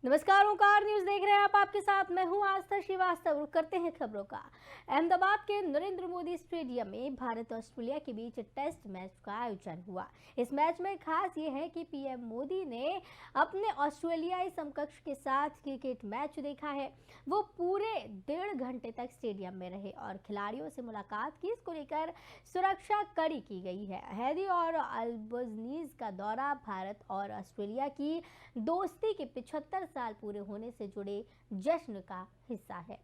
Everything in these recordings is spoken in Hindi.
नमस्कार, ओंकार न्यूज देख रहे हैं आप। आपके साथ मैं हूं आस्था श्रीवास्तव। रुक करते हैं खबरों का। अहमदाबाद के नरेंद्र मोदी स्टेडियम में भारत और ऑस्ट्रेलिया के बीच टेस्ट मैच का आयोजन हुआ। इस मैच में खास ये है कि पीएम मोदी ने अपने ऑस्ट्रेलियाई समकक्ष के साथ क्रिकेट मैच देखा है। वो पूरे 1.5 घंटे तक स्टेडियम में रहे और खिलाड़ियों से मुलाकात की। इसको लेकर सुरक्षा कड़ी की गई है। हैदी और अल्बनीज का दौरा भारत और ऑस्ट्रेलिया की दोस्ती के 75 साल पूरे होने से जुड़े जश्न का हिस्सा है।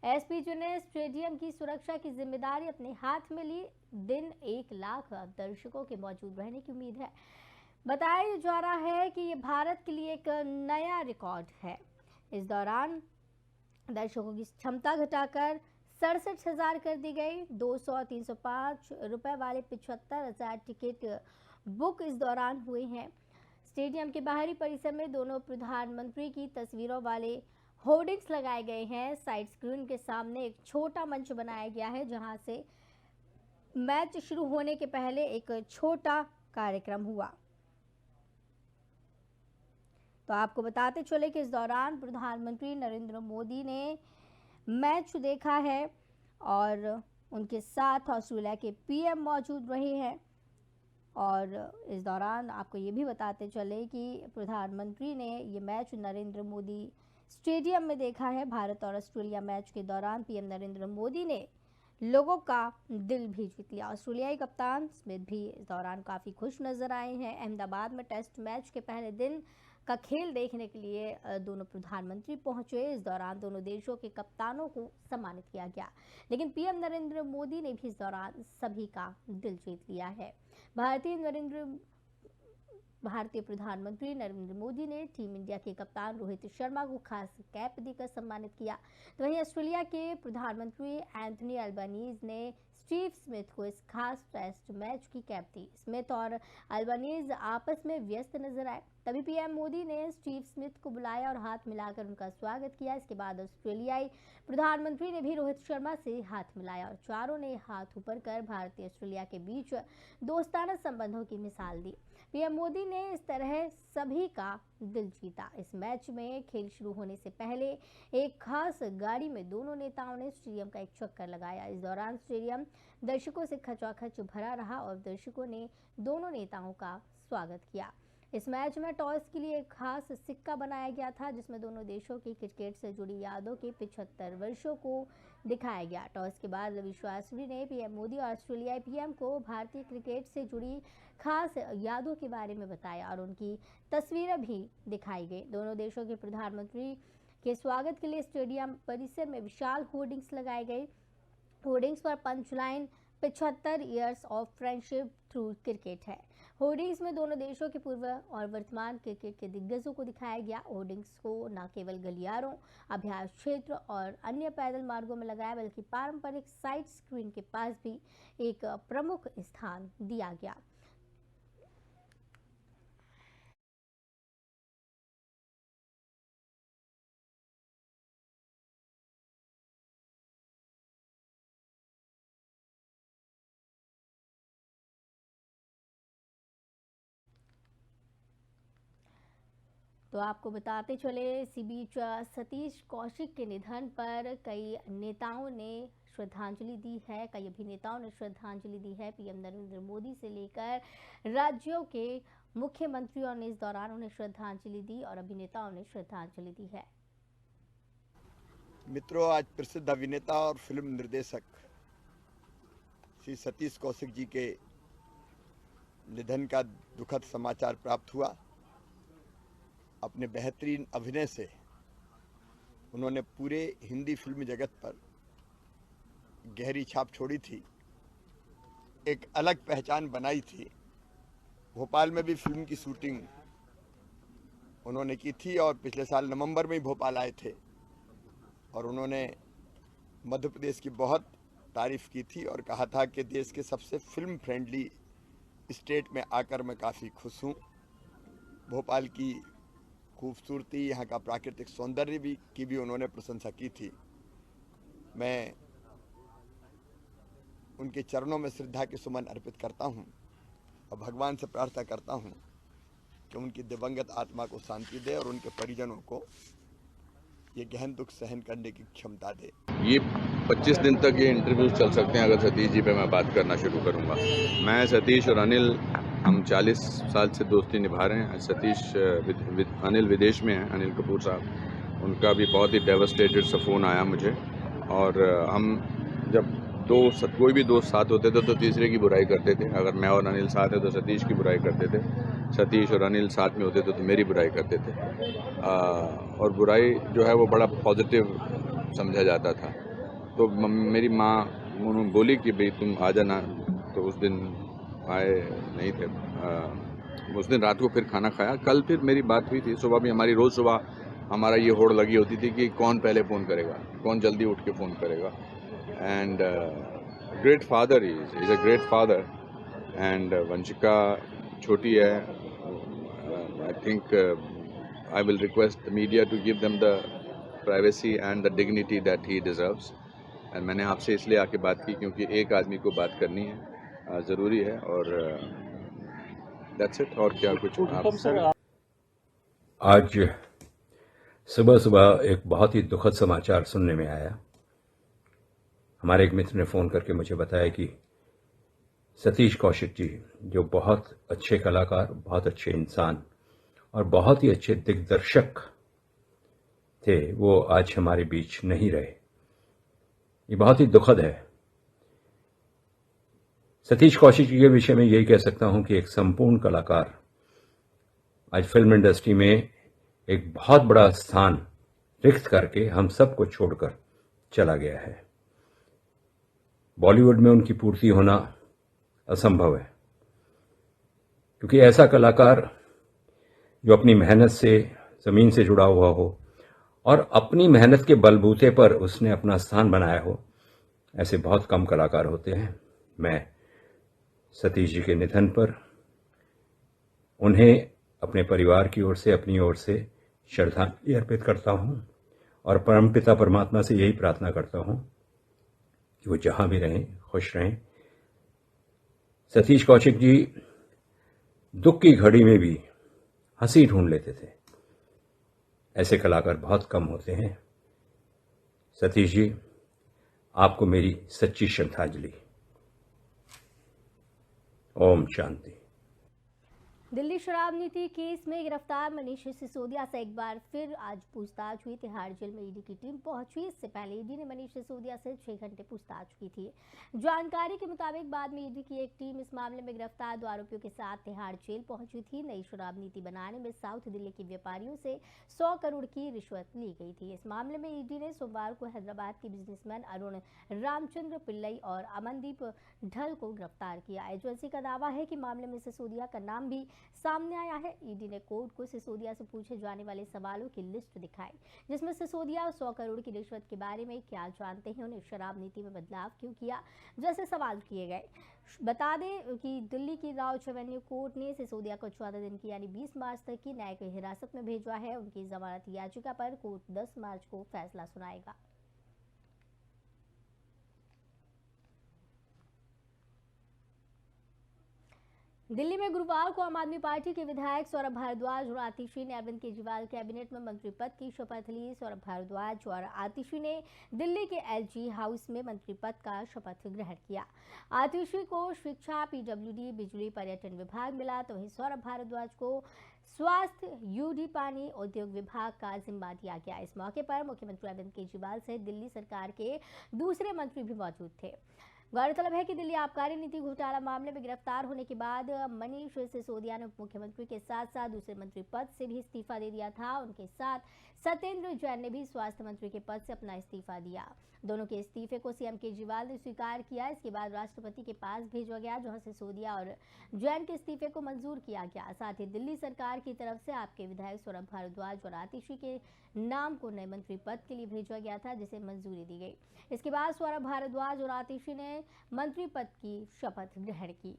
एसपीजी ने स्टेडियम की सुरक्षा की जिम्मेदारी अपने हाथ में ली। दिन 1 लाख दर्शकों के मौजूद रहने की उम्मीद है। बताया जा रहा है कि ये भारत के लिए एक नया रिकॉर्ड है। इस दौरान दर्शकों की क्षमता घटाकर 67,000 कर दी गई। 200-305 रुपए वाले 75,000 टिकट बुक इस दौरान हुए हैं। स्टेडियम के बाहरी परिसर में दोनों प्रधानमंत्री की तस्वीरों वाले होर्डिंग्स लगाए गए हैं। साइड स्क्रीन के सामने एक छोटा मंच बनाया गया है, जहां से मैच शुरू होने के पहले एक छोटा कार्यक्रम हुआ। तो आपको बताते चले कि इस दौरान प्रधानमंत्री नरेंद्र मोदी ने मैच देखा है और उनके साथ ऑस्ट्रेलिया के पीएम मौजूद रहे हैं। और इस दौरान आपको ये भी बताते चले कि प्रधानमंत्री ने ये मैच नरेंद्र मोदी स्टेडियम में देखा है। भारत और ऑस्ट्रेलिया मैच के दौरान पीएम नरेंद्र मोदी ने लोगों का दिल भी जीत लिया। ऑस्ट्रेलियाई कप्तान स्मिथ भी इस दौरान काफ़ी खुश नजर आए हैं। अहमदाबाद में टेस्ट मैच के पहले दिन का खेल देखने के लिए दोनों प्रधानमंत्री पहुंचे। इस दौरान दोनों देशों के कप्तानों को सम्मानित किया गया, लेकिन पीएम नरेंद्र मोदी ने भी इस दौरान सभी का दिल जीत लिया है। भारतीय प्रधानमंत्री नरेंद्र मोदी ने टीम इंडिया के कप्तान रोहित शर्मा को खास कैप देकर सम्मानित किया। तो वहीं ऑस्ट्रेलिया के प्रधानमंत्री एंथनी अल्बानीज ने स्टीव स्मिथ को इस खास टेस्ट मैच की कैप दी। स्मिथ और अल्बानीज आपस में व्यस्त नजर आए। तभी पीएम मोदी ने स्टीव स्मिथ को बुलाया और हाथ मिलाकर उनका स्वागत किया। इसके बाद ऑस्ट्रेलियाई प्रधानमंत्री ने भी रोहित शर्मा से हाथ मिलाया और चारों ने हाथ ऊपर कर भारतीय ऑस्ट्रेलिया के बीच दोस्ताना संबंधों की मिसाल दी। पीएम मोदी ने इस तरह सभी का दिल जीता। इस मैच में खेल शुरू होने से पहले एक खास गाड़ी में दोनों नेताओं ने स्टेडियम का एक चक्कर लगाया। इस दौरान स्टेडियम दर्शकों से खचाखच भरा रहा और दर्शकों ने दोनों नेताओं का स्वागत किया। इस मैच में टॉस के लिए एक खास सिक्का बनाया गया था, जिसमें दोनों देशों की क्रिकेट से जुड़ी यादों के 75 वर्षों को दिखाया गया। टॉस के बाद रवि शास्त्री ने पीएम मोदी और ऑस्ट्रेलियाई पीएम को भारतीय क्रिकेट से जुड़ी खास यादों के बारे में बताया और उनकी तस्वीरें भी दिखाई गई। दोनों देशों के प्रधानमंत्री के स्वागत के लिए स्टेडियम परिसर में विशाल होर्डिंग्स लगाए गए। होर्डिंग्स पर punchline 75 years of friendship through cricket है। होर्डिंग्स में दोनों देशों के पूर्व और वर्तमान क्रिकेट के दिग्गजों को दिखाया गया। होर्डिंग्स को न केवल गलियारों, अभ्यास क्षेत्र और अन्य पैदल मार्गों में लगाया, बल्कि पारंपरिक साइड स्क्रीन के पास भी एक प्रमुख स्थान दिया गया। तो आपको बताते चले, इसी बीच सतीश कौशिक के निधन पर कई नेताओं ने श्रद्धांजलि दी है। कई अभिनेताओं ने श्रद्धांजलि दी है। पीएम नरेंद्र मोदी से लेकर राज्यों के मुख्यमंत्रियों ने इस दौरान उन्हें श्रद्धांजलि दी और अभिनेताओं ने श्रद्धांजलि दी है। मित्रों, आज प्रसिद्ध अभिनेता और फिल्म निर्देशक श्री सतीश कौशिक जी के निधन का दुखद समाचार प्राप्त हुआ। अपने बेहतरीन अभिनय से उन्होंने पूरे हिंदी फिल्म जगत पर गहरी छाप छोड़ी थी, एक अलग पहचान बनाई थी। भोपाल में भी फिल्म की शूटिंग उन्होंने की थी और पिछले साल नवंबर में ही भोपाल आए थे और उन्होंने मध्य प्रदेश की बहुत तारीफ की थी और कहा था कि देश के सबसे फिल्म फ्रेंडली स्टेट में आकर मैं काफ़ी खुश हूँ। भोपाल की खूबसूरती, यहाँ का प्राकृतिक सौंदर्य की भी उन्होंने प्रशंसा की थी। मैं उनके चरणों में श्रद्धा के सुमन अर्पित करता हूँ और भगवान से प्रार्थना करता हूँ कि उनकी दिवंगत आत्मा को शांति दे और उनके परिजनों को ये गहन दुख सहन करने की क्षमता दे। ये 25 दिन तक ये इंटरव्यूज चल सकते हैं अगर सतीश जी पे मैं बात करना शुरू करूंगा। मैं, सतीश और अनिल, हम 40 साल से दोस्ती निभा रहे हैं। सतीश अनिल विदेश में हैं, अनिल कपूर साहब। उनका भी बहुत ही डेवस्टेटेड सा फ़ोन आया मुझे, और हम जब कोई भी दोस्त साथ होते थे तो तीसरे की बुराई करते थे। अगर मैं और अनिल साथ हैं तो सतीश की बुराई करते थे, सतीश और अनिल साथ में होते थे तो मेरी बुराई करते थे। और बुराई जो है वो बड़ा पॉजिटिव समझा जाता था। तो मेरी माँ उन्होंने बोली कि भाई तुम आ जाना, तो उस दिन आए नहीं थे। उस दिन रात को फिर खाना खाया। कल फिर मेरी बात हुई थी, सुबह भी हमारी रोज़ सुबह हमारा ये होड़ लगी होती थी कि कौन पहले फ़ोन करेगा, कौन जल्दी उठ के फ़ोन करेगा। And great father is a great father. And Vanshika छोटी है। I think I will request the media to give them the privacy and the dignity that he deserves. And मैंने आपसे इसलिए आके बात की क्योंकि एक आदमी को बात करनी है, ज़रूरी है, और that's it। और क्या कुछ आप? आज सुबह सुबह एक बहुत ही दुखद समाचार सुनने में आया। हमारे एक मित्र ने फ़ोन करके मुझे बताया कि सतीश कौशिक जी, जो बहुत अच्छे कलाकार, बहुत अच्छे इंसान और बहुत ही अच्छे दिग्दर्शक थे, वो आज हमारे बीच नहीं रहे। ये बहुत ही दुखद है। सतीश कौशिक जी के विषय में यही कह सकता हूं कि एक संपूर्ण कलाकार आज फिल्म इंडस्ट्री में एक बहुत बड़ा स्थान रिक्त करके हम सबको छोड़कर चला गया है। बॉलीवुड में उनकी पूर्ति होना असंभव है, क्योंकि ऐसा कलाकार जो अपनी मेहनत से जमीन से जुड़ा हुआ हो और अपनी मेहनत के बलबूते पर उसने अपना स्थान बनाया हो, ऐसे बहुत कम कलाकार होते हैं। मैं सतीश जी के निधन पर उन्हें अपने परिवार की ओर से, अपनी ओर से श्रद्धांजलि अर्पित करता हूं और परमपिता परमात्मा से यही प्रार्थना करता हूं कि वो जहां भी रहें, खुश रहें। सतीश कौशिक जी दुख की घड़ी में भी हंसी ढूंढ लेते थे। ऐसे कलाकार बहुत कम होते हैं। सतीश जी, आपको मेरी सच्ची श्रद्धांजलि। ओम शांति। दिल्ली शराब नीति केस में गिरफ्तार मनीष सिसोदिया से एक बार फिर आज पूछताछ हुई। तिहाड़ जेल में ईडी की टीम पहुंची। इससे पहले ईडी ने मनीष सिसोदिया से 6 घंटे पूछताछ की थी। जानकारी के मुताबिक बाद में ईडी की एक टीम इस मामले में गिरफ्तार 2 आरोपियों के साथ तिहाड़ जेल पहुंची थी। नई शराब नीति बनाने में साउथ दिल्ली के व्यापारियों से 100 करोड़ की रिश्वत ली गई थी। इस मामले में ईडी ने सोमवार को हैदराबाद के बिजनेसमैन अरुण रामचंद्र पिल्लई और अमनदीप ढल को गिरफ्तार किया। एजेंसी का दावा है कि मामले में सिसोदिया का नाम भी सामने आया है। ईडी ने कोर्ट को सिसोदिया से पूछे जाने वाले सवालों की लिस्ट दिखाई, जिसमें सिसोदिया 100 करोड़ की रिश्वत के बारे में क्या जानते हैं, उन्हें शराब नीति में बदलाव क्यों किया, जैसे सवाल किए गए। बता दें कि दिल्ली की राउच एवेन्यू कोर्ट ने सिसोदिया को 14 दिन की यानी 20 मार्च तक की न्यायिक हिरासत में भेजा है। उनकी जमानत याचिका पर कोर्ट 10 मार्च को फैसला सुनाएगा। दिल्ली में गुरुवार को आम आदमी पार्टी के विधायक सौरभ भारद्वाज और आतिशी ने अरविंद केजरीवाल कैबिनेट में मंत्री पद की शपथ ली। सौरभ भारद्वाज और आतिशी ने दिल्ली के एलजी हाउस में मंत्री पद का शपथ ग्रहण किया। आतिशी को शिक्षा, पीडब्ल्यूडी, बिजली, पर्यटन विभाग मिला, तो वहीं सौरभ भारद्वाज को स्वास्थ्य, यूडी, पानी, उद्योग विभाग का जिम्मा दिया गया। इस मौके पर मुख्यमंत्री अरविंद केजरीवाल सहित दिल्ली सरकार के दूसरे मंत्री भी मौजूद थे। गौरतलब है कि दिल्ली आबकारी नीति घोटाला मामले में गिरफ्तार होने के बाद मनीष सिसोदिया ने मुख्यमंत्री के साथ साथ दूसरे मंत्री पद से भी इस्तीफा दे दिया था। उनके साथ सत्येंद्र जैन ने भी स्वास्थ्य मंत्री के पद से अपना इस्तीफा दिया। दोनों के इस्तीफे को सीएम केजरीवाल ने स्वीकार किया। इसके बाद राष्ट्रपति के पास भेजा गया, जहां सिसोदिया और जैन के इस्तीफे को मंजूर किया गया। साथ ही दिल्ली सरकार की तरफ से आपके विधायक सौरभ भारद्वाज और आतिशी के नाम को नए मंत्री पद के लिए भेजा गया था, जिसे मंजूरी दी गई। इसके बाद सौरभ भारद्वाज और आतिशी ने मंत्री पद की शपथ ग्रहण की।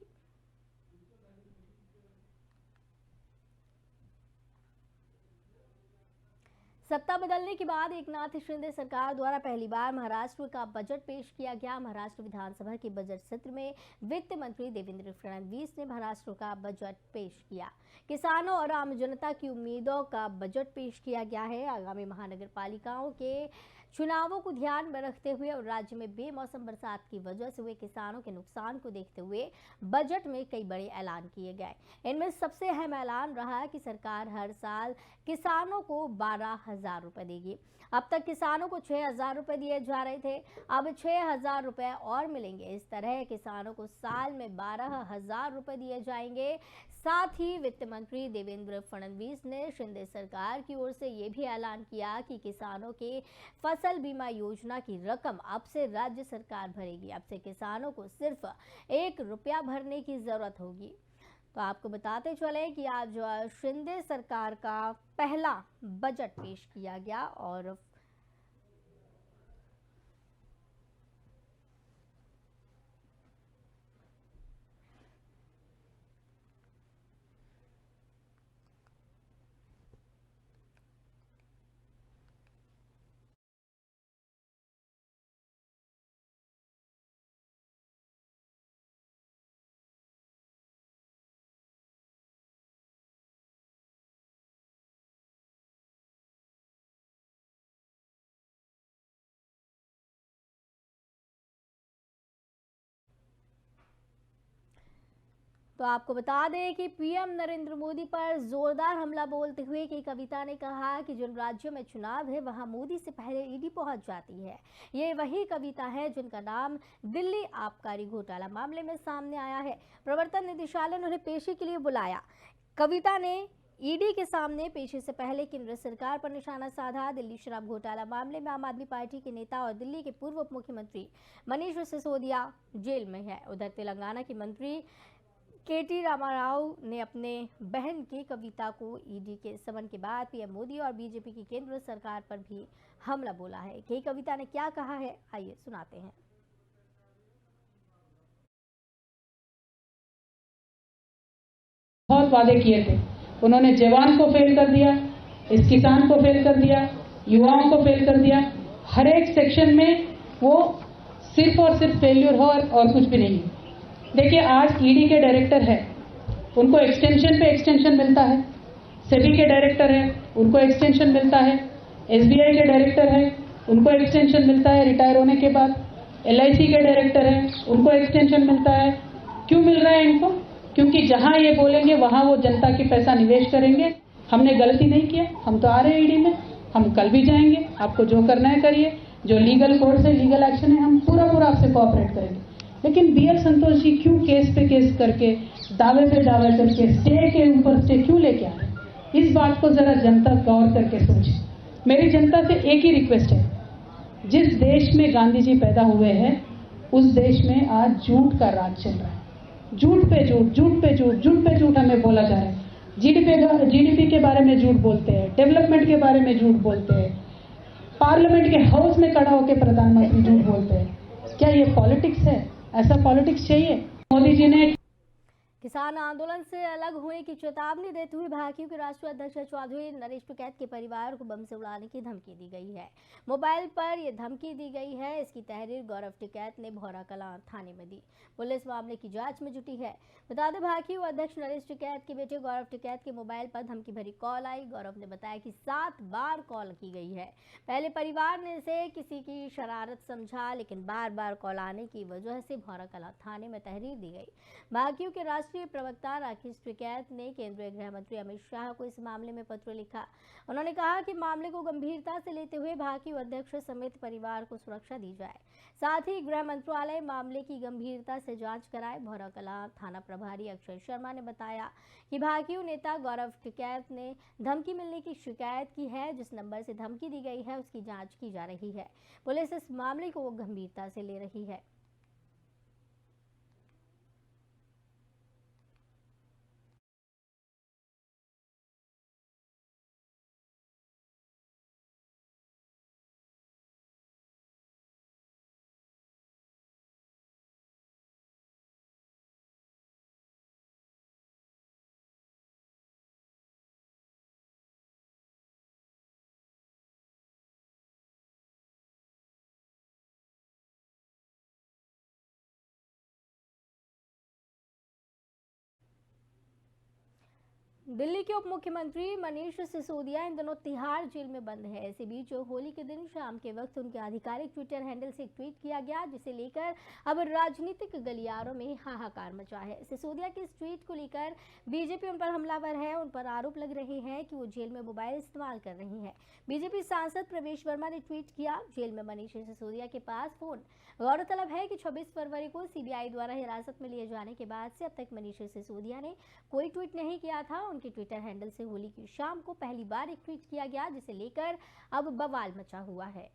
सत्ता बदलने के बाद एकनाथ शिंदे सरकार द्वारा पहली बार महाराष्ट्र का बजट पेश किया गया। महाराष्ट्र विधानसभा के बजट सत्र में वित्त मंत्री देवेंद्र फडणवीस ने महाराष्ट्र का बजट पेश किया। किसानों और आम जनता की उम्मीदों का बजट पेश किया गया है। आगामी महानगर पालिकाओं के चुनावों को ध्यान में रखते हुए और राज्य में बेमौसम बरसात की वजह से हुए किसानों के नुकसान को देखते हुए बजट में कई बड़े ऐलान किए गए। इनमें सबसे अहम ऐलान रहा कि सरकार हर साल किसानों को 12,000 रुपए देगी। अब तक किसानों को 6,000 रुपए दिए जा रहे थे, अब 6,000 रुपए और मिलेंगे। इस तरह किसानों को साल में 12,000 रुपए दिए जाएंगे। साथ ही वित्त मंत्री देवेंद्र फडणवीस ने शिंदे सरकार की ओर से ये भी ऐलान किया कि किसानों के फसल बीमा योजना की रकम अब से राज्य सरकार भरेगी। अब से किसानों को सिर्फ 1 रुपया भरने की जरूरत होगी। तो आपको बताते चले कि आज शिंदे सरकार का पहला बजट पेश किया गया और तो आपको बता दें कि पीएम नरेंद्र मोदी पर जोरदार हमला बोलते हुए कि कविता ने कहा कि जिन राज्यों में चुनाव है वहां मोदी से पहले ईडी पहुंच जाती है। ये वही कविता है जिनका नाम दिल्ली आबकारी घोटाला मामले में सामने आया है। प्रवर्तन निदेशालय ने उन्हें पेशी के लिए बुलाया। कविता ने ईडी के सामने पेशी से पहले केंद्र सरकार पर निशाना साधा। दिल्ली शराब घोटाला मामले में आम आदमी पार्टी के नेता और दिल्ली के पूर्व उप मुख्यमंत्री मनीष सिसोदिया जेल में है। उधर तेलंगाना के मंत्री केटी रामाराव ने अपने बहन की कविता को ईडी के समन के बाद पीएम मोदी और बीजेपी की केंद्र सरकार पर भी हमला बोला है। कि कविता ने क्या कहा है, आइए सुनाते हैं। बहुत वादे किए थे, उन्होंने जवान को फेल कर दिया, इस किसान को फेल कर दिया, युवाओं को फेल कर दिया। हर एक सेक्शन में वो सिर्फ और सिर्फ फेल्यूर हो और कुछ भी नहीं। देखिए, आज ईडी के डायरेक्टर है, उनको एक्सटेंशन पे एक्सटेंशन मिलता है। सेबी के डायरेक्टर है, उनको एक्सटेंशन मिलता है। एसबीआई के डायरेक्टर है, उनको एक्सटेंशन मिलता है रिटायर होने के बाद। एलआईसी के डायरेक्टर है, उनको एक्सटेंशन मिलता है। क्यों मिल रहा है इनको? क्योंकि जहां ये बोलेंगे वहां वो जनता की पैसा निवेश करेंगे। हमने गलती नहीं किया, हम तो आ रहे हैं ईडी में, हम कल भी जाएंगे। आपको जो करना है करिए, जो लीगल कोर्स है, लीगल एक्शन है, हम पूरा आपसे कोऑपरेट करेंगे। लेकिन बीएल संतोष जी क्यों केस पे केस करके, दावे पे दावे करके, स्टे के ऊपर स्टे क्यों लेके आ रहे हैं? इस बात को जरा जनता गौर करके सोचे। मेरी जनता से एक ही रिक्वेस्ट है, जिस देश में गांधी जी पैदा हुए हैं उस देश में आज झूठ का राज चल रहा है। झूठ पे झूठ, झूठ पे झूठ, झूठ पे झूठ हमें बोला जा रहा है। जीडीपी के बारे में झूठ बोलते हैं, डेवलपमेंट के बारे में झूठ बोलते हैं, पार्लियामेंट के हाउस में खड़ा होकर प्रधानमंत्री झूठ बोलते हैं। क्या ये पॉलिटिक्स है? ऐसा पॉलिटिक्स चाहिए? मोदी जी ने किसान आंदोलन से अलग होने की चेतावनी देते हुए भाजपा के राष्ट्रीय अध्यक्ष चौधरी नरेश टिकैत के परिवार को बम से उड़ाने की धमकी दी गई है। मोबाइल पर यह धमकी दी गई है। इसकी तहरीर गौरव टिकैत ने भौरा कलां थाने में दी। पुलिस मामले की जांच में जुटी है। बता दें, भाजपा अध्यक्ष नरेश टिकैत के बेटे गौरव टिकैत के मोबाइल पर धमकी भरी कॉल आई। गौरव ने बताया कि 7 बार कॉल की गई है। पहले परिवार ने इसे किसी की शरारत समझा, लेकिन बार बार कॉल आने की वजह से भौरा कलां थाने में तहरीर दी गई। भाजपा के राष्ट्रीय प्रवक्ता राकेश टिकैत ने केंद्रीय गृह मंत्री अमित शाह को इस मामले में पत्र लिखा। उन्होंने कहा कि मामले को गंभीरता से लेते हुए भाजपा अध्यक्ष समेत परिवार को सुरक्षा दी जाए। साथ ही गृह मंत्रालय मामले की गंभीरता से जांच कराए। भौरा कलां थाना प्रभारी अक्षय शर्मा ने बताया कि भाजपा नेता गौरव टिकैत ने धमकी मिलने की शिकायत की है। जिस नंबर से धमकी दी गई है उसकी जांच की जा रही है। पुलिस इस मामले को गंभीरता से ले रही है। दिल्ली के उप मुख्यमंत्री मनीष सिसोदिया इन दिनों तिहाड़ जेल में बंद है। इसी बीच होली के दिन शाम के वक्त उनके आधिकारिक ट्विटर हैंडल से एक ट्वीट किया गया, जिसे लेकर अब राजनीतिक गलियारों में हाहाकार मचा है। सिसोदिया के इस ट्वीट को लेकर बीजेपी उन पर हमलावर है। उन पर आरोप लग रहे हैं कि वो जेल में मोबाइल इस्तेमाल कर रही है। बीजेपी सांसद प्रवेश वर्मा ने ट्वीट किया, जेल में मनीष सिसोदिया के पास फोन। गौरतलब है कि 26 फरवरी को सीबीआई द्वारा हिरासत में लिए जाने के बाद से अब तक मनीष सिसोदिया ने कोई ट्वीट नहीं किया था। उनके ट्विटर हैंडल से होली की शाम को पहली बार एक ट्वीट किया गया, जिसे लेकर अब बवाल मचा हुआ है।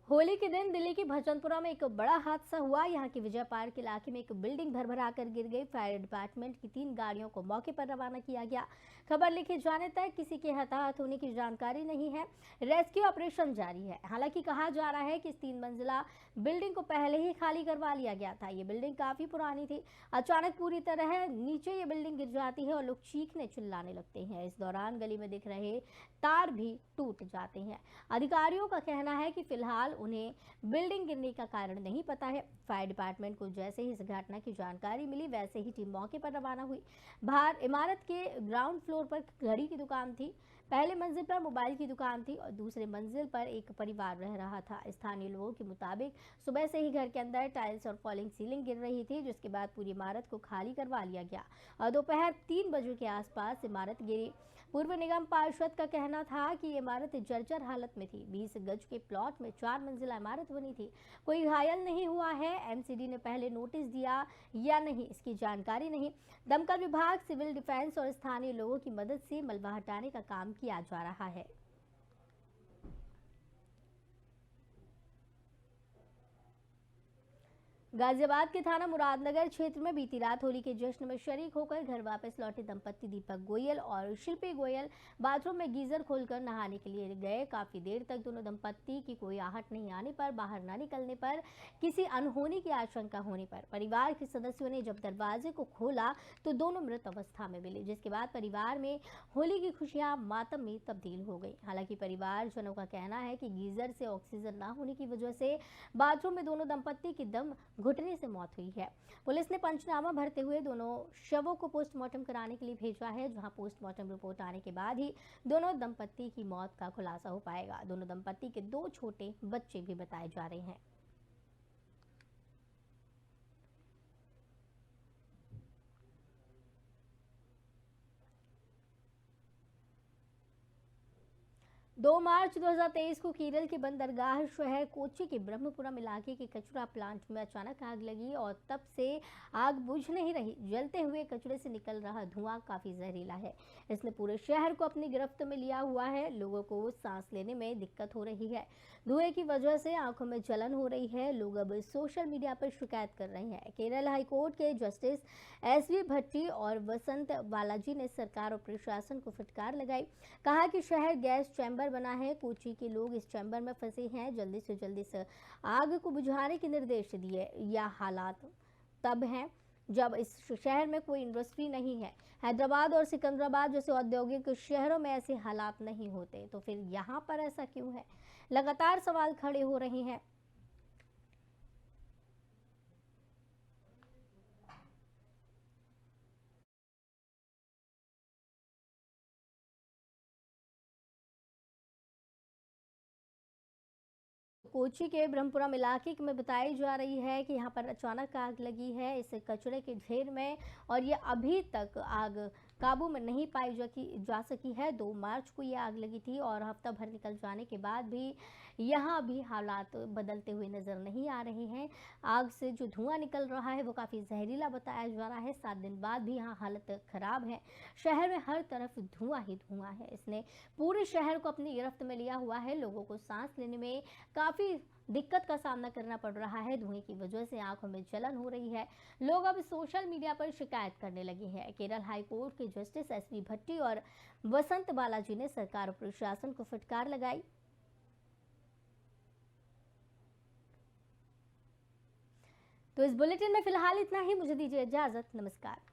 होली के दिन दिल्ली की भजनपुरा में एक बड़ा हादसा हुआ। यहां के विजय पार्क इलाके में एक बिल्डिंग भरभरा कर गिर गई। फायर डिपार्टमेंट की 3 गाड़ियों को मौके पर रवाना किया गया। खबर लिखे जाने तक किसी के हताहत होने की जानकारी नहीं है। रेस्क्यू ऑपरेशन जारी है। हालांकि कहा जा रहा है कि इस 3 मंजिला बिल्डिंग को पहले ही खाली करवा लिया गया था। ये बिल्डिंग काफी पुरानी थी। अचानक पूरी तरह नीचे ये बिल्डिंग गिर जाती है और लोग चीखने चिल्लाने लगते हैं। इस दौरान गली में दिख रहे तार भी टूट जाते हैं। अधिकारियों का कहना है कि फिलहाल उन्हें बिल्डिंग गिरने का कारण नहीं पता है। फायर डिपार्टमेंट को जैसे ही इस घटना की जानकारी मिली, वैसे ही टीम मौके पर रवाना हुई। बाहर इमारत के ग्राउंड फ्लोर पर घड़ी की दुकान थी। पहले मंजिल पर मोबाइल की दुकान थी और दूसरे मंजिल पर एक परिवार रह रहा था। स्थानीय लोगों के मुताबिक सुबह से ही घर के अंदर टाइल्स और फॉलिंग सीलिंग गिर रही थी, जिसके बाद पूरी इमारत को खाली करवा लिया गया और दोपहर 3 बजे के आसपास इमारत गिरी। पूर्व निगम पार्षद का कहना था कि ये इमारत जर्जर हालत में थी। 20 गज के प्लॉट में 4 मंजिला इमारत बनी थी। कोई घायल नहीं हुआ है। एमसीडी ने पहले नोटिस दिया या नहीं, इसकी जानकारी नहीं। दमकल विभाग, सिविल डिफेंस और स्थानीय लोगों की मदद से मलबा हटाने का काम किया जा रहा है। गाजियाबाद के थाना मुरादनगर क्षेत्र में बीती रात होली के जश्न में शरीक होकर घर वापस लौटे दंपत्ति दीपक गोयल और शिल्पी गोयल बाथरूम में गीजर खोलकर नहाने के लिए गए। काफी देर तक दोनों दंपत्ति की कोई आहट नहीं आने पर, बाहर न निकलने पर, किसी अनहोनी की आशंका होने पर परिवार के सदस्यों ने जब दरवाजे को खोला तो दोनों मृत अवस्था में मिले, जिसके बाद परिवार में होली की खुशियां मातम में तब्दील हो गई। हालांकि परिवारजनों का कहना है कि गीजर से ऑक्सीजन न होने की वजह से बाथरूम में दोनों दंपत्ति की दम घुटने से मौत हुई है। पुलिस ने पंचनामा भरते हुए दोनों शवों को पोस्टमार्टम कराने के लिए भेजा है, जहां पोस्टमार्टम रिपोर्ट आने के बाद ही दोनों दंपत्ति की मौत का खुलासा हो पाएगा। दोनों दंपत्ति के 2 छोटे बच्चे भी बताए जा रहे हैं। दो मार्च 2023 को केरल के बंदरगाह शहर कोच्चि के ब्रह्मपुरम इलाके के कचरा प्लांट में अचानक आग लगी और तब से आग बुझ नहीं रही। जलते हुए कचरे से निकल रहा धुआं काफी जहरीला है। इसने पूरे शहर को अपनी गिरफ्त में लिया हुआ है। लोगों को सांस लेने में दिक्कत हो रही है। धुएं की वजह से आंखों में जलन हो रही है। लोग अब सोशल मीडिया पर शिकायत कर रहे हैं। केरल हाईकोर्ट के जस्टिस एसवी भट्टी और वसंत बालाजी ने सरकार और प्रशासन को फटकार लगाई। कहा कि शहर गैस चैम्बर बना है, कोच्चि के लोग इस चैम्बर में फंसे हैं। जल्दी से जल्दी से आग को बुझाने के निर्देश दिए। यह हालात तब हैं जब इस शहर में कोई इंडस्ट्री नहीं है। हैदराबाद और सिकंदराबाद जैसे औद्योगिक शहरों में ऐसे हालात नहीं होते, तो फिर यहाँ पर ऐसा क्यों है? लगातार सवाल खड़े हो रहे हैं। कोच्चि के ब्रह्मपुरम इलाके में बताई जा रही है कि यहाँ पर अचानक आग लगी है इस कचरे के ढेर में, और ये अभी तक आग काबू में नहीं पाई जा सकी है। 2 मार्च को ये आग लगी थी और हफ्ता भर निकल जाने के बाद भी यहाँ भी हालात बदलते हुए नज़र नहीं आ रहे हैं। आग से जो धुआं निकल रहा है वो काफ़ी जहरीला बताया जा रहा है। 7 दिन बाद भी यहाँ हालत ख़राब है। शहर में हर तरफ धुआं ही धुआं है। इसने पूरे शहर को अपनी गिरफ्त में लिया हुआ है। लोगों को सांस लेने में काफ़ी दिक्कत का सामना करना पड़ रहा है। धुएं की वजह से आंखों में जलन हो रही है। लोग अब सोशल मीडिया पर शिकायत करने लगे हैं। केरल हाईकोर्ट के जस्टिस एसवी भट्टी और वसंत बालाजी ने सरकार और प्रशासन को फटकार लगाई। तो इस बुलेटिन में फिलहाल इतना ही। मुझे दीजिए इजाजत। नमस्कार।